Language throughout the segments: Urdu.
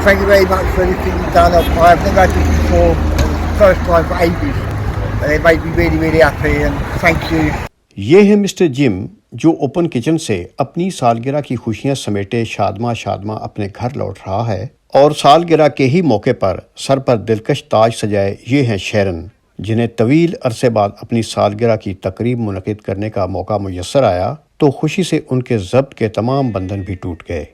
Thank you very much for everything you've done. I've never had this before. First time for ages. And it made me really, really happy. And thank you. یہ ہے مسٹر جم جو اوپن کچن سے اپنی سالگرہ کی خوشیاں سمیٹے شادماں اپنے گھر لوٹ رہا ہے، اور سالگرہ کے ہی موقع پر سر پر دلکش تاج سجائے یہ ہیں شیرن، جنہیں طویل عرصے بعد اپنی سالگرہ کی تقریب منعقد کرنے کا موقع میسر آیا تو خوشی سے ان کے ضبط کے تمام بندھن بھی ٹوٹ گئے۔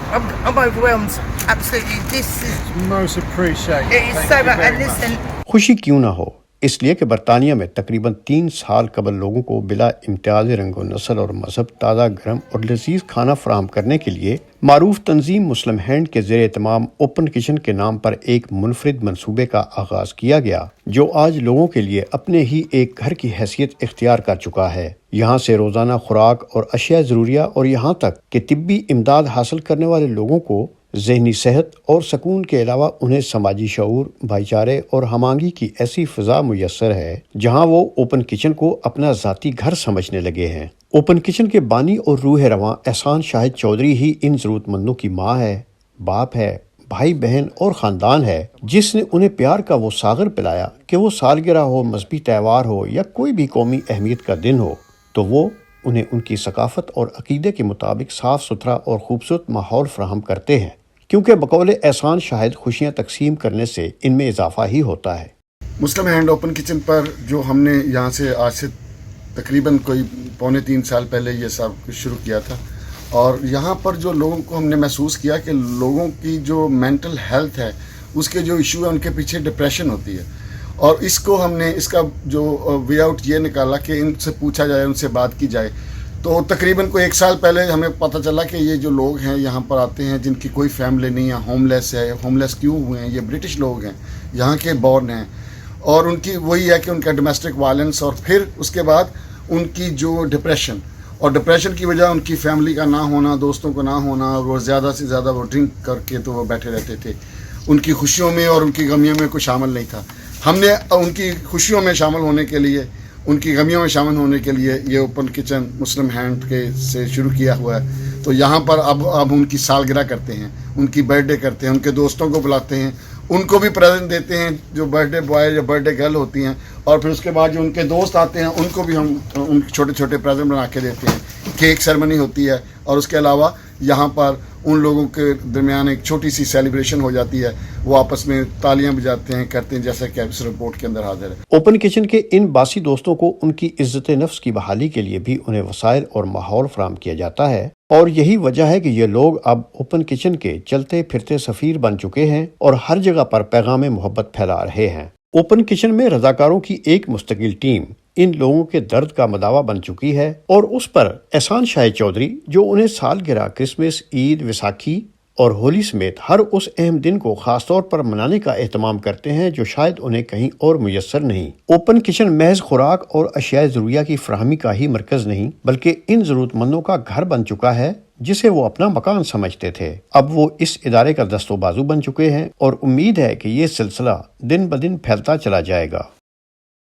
I'm overwhelmed. Absolutely. This is most appreciated. it is so much. And listen, خوشی کیوں نہ ہو، اس لیے کہ برطانیہ میں تقریباً 3 سال قبل لوگوں کو بلا امتیاز رنگ و نسل اور مذہب تازہ گرم اور لذیذ کھانا فراہم کرنے کے لیے معروف تنظیم مسلم ہینڈ کے زیر اہتمام اوپن کچن کے نام پر ایک منفرد منصوبے کا آغاز کیا گیا، جو آج لوگوں کے لیے اپنے ہی ایک گھر کی حیثیت اختیار کر چکا ہے۔ یہاں سے روزانہ خوراک اور اشیاء ضروریہ اور یہاں تک کہ طبی امداد حاصل کرنے والے لوگوں کو ذہنی صحت اور سکون کے علاوہ انہیں سماجی شعور، بھائی چارے اور ہم آہنگی کی ایسی فضا میسر ہے جہاں وہ اوپن کچن کو اپنا ذاتی گھر سمجھنے لگے ہیں۔ اوپن کچن کے بانی اور روح رواں احسان شاہد چودھری ہی ان ضرورت مندوں کی ماں ہے، باپ ہے، بھائی بہن اور خاندان ہے، جس نے انہیں پیار کا وہ ساغر پلایا کہ وہ سالگرہ ہو، مذہبی تہوار ہو یا کوئی بھی قومی اہمیت کا دن ہو تو وہ انہیں ان کی ثقافت اور عقیدے کے مطابق صاف ستھرا اور خوبصورت ماحول فراہم کرتے ہیں، کیونکہ بقول احسان شاہد خوشیاں تقسیم کرنے سے ان میں اضافہ ہی ہوتا ہے۔ مسلم ہینڈ اوپن کچن پر جو ہم نے یہاں سے آج سے تقریباً کوئی 2.25 سال پہلے یہ سب کچھ شروع کیا تھا، اور یہاں پر جو لوگوں کو ہم نے محسوس کیا کہ لوگوں کی جو مینٹل ہیلتھ ہے، اس کے جو ایشو ہے، ان کے پیچھے ڈپریشن ہوتی ہے، اور اس کو ہم نے اس کا جو وے آؤٹ یہ نکالا کہ ان سے پوچھا جائے، ان سے بات کی جائے۔ تو تقریباً کوئی 1 سال پہلے ہمیں پتہ چلا کہ یہ جو لوگ ہیں یہاں پر آتے ہیں جن کی کوئی فیملی نہیں ہے، ہوم لیس کیوں ہوئے ہیں، یہ برٹش لوگ ہیں، یہاں کے بورن ہیں، اور ان کی وہی ہے کہ ان کا ڈومیسٹک وائلنس، اور پھر اس کے بعد ان کی جو ڈپریشن کی وجہ ان کی فیملی کا نہ ہونا، دوستوں کو نہ ہونا، اور وہ زیادہ سے زیادہ وہ ڈرنک کر کے تو وہ بیٹھے رہتے تھے، ان کی خوشیوں میں اور ان کی غمیوں میں کوئی شامل نہیں تھا۔ ہم نے ان کی خوشیوں میں شامل ہونے کے لیے، ان کی غمیوں میں شامل ہونے کے لیے یہ اوپن کچن مسلم ہینڈ کے سے شروع کیا ہوا ہے۔ تو یہاں پر اب ان کی سالگرہ کرتے ہیں، ان کی برتھ ڈے کرتے ہیں، ان کے دوستوں کو بلاتے ہیں، ان کو بھی پریزنٹ دیتے ہیں جو برتھ ڈے بوائے یا برتھ ڈے گرل ہوتی ہیں، اور پھر اس کے بعد جو ان کے دوست آتے ہیں ان کو بھی ہم ان چھوٹے چھوٹے پریزنٹ بنا کے دیتے ہیں۔ کیک سیرمنی ہوتی ہے، اور اس کے علاوہ یہاں پر ان لوگوں کے درمیان ایک چھوٹی سی سیلیبریشن ہو جاتی ہے، وہ آپس میں تالیاں بجاتے ہیں، کرتے ہیں، جیسا کہ اس رپورٹ کے اندر حاضر ہے۔ اوپن کچن کے ان باسی دوستوں کو ان کی عزت نفس کی بحالی کے لیے بھی انہیں وسائل اور ماحول فراہم کیا جاتا ہے، اور یہی وجہ ہے کہ یہ لوگ اب اوپن کچن کے چلتے پھرتے سفیر بن چکے ہیں اور ہر جگہ پر پیغام محبت پھیلا رہے ہیں۔ اوپن کچن میں رضاکاروں کی ایک مستقل ٹیم ان لوگوں کے درد کا مداوا بن چکی ہے، اور اس پر احسان شاہد چودھری جو انہیں سالگرہ، کرسمس، عید، ویساکھی اور ہولی سمیت ہر اس اہم دن کو خاص طور پر منانے کا اہتمام کرتے ہیں جو شاید انہیں کہیں اور میسر نہیں۔ اوپن کچن محض خوراک اور اشیاء ضروریہ کی فراہمی کا ہی مرکز نہیں، بلکہ ان ضرورت مندوں کا گھر بن چکا ہے جسے وہ اپنا مکان سمجھتے تھے۔ اب وہ اس ادارے کا دست و بازو بن چکے ہیں، اور امید ہے کہ یہ سلسلہ دن بدن پھیلتا چلا جائے گا۔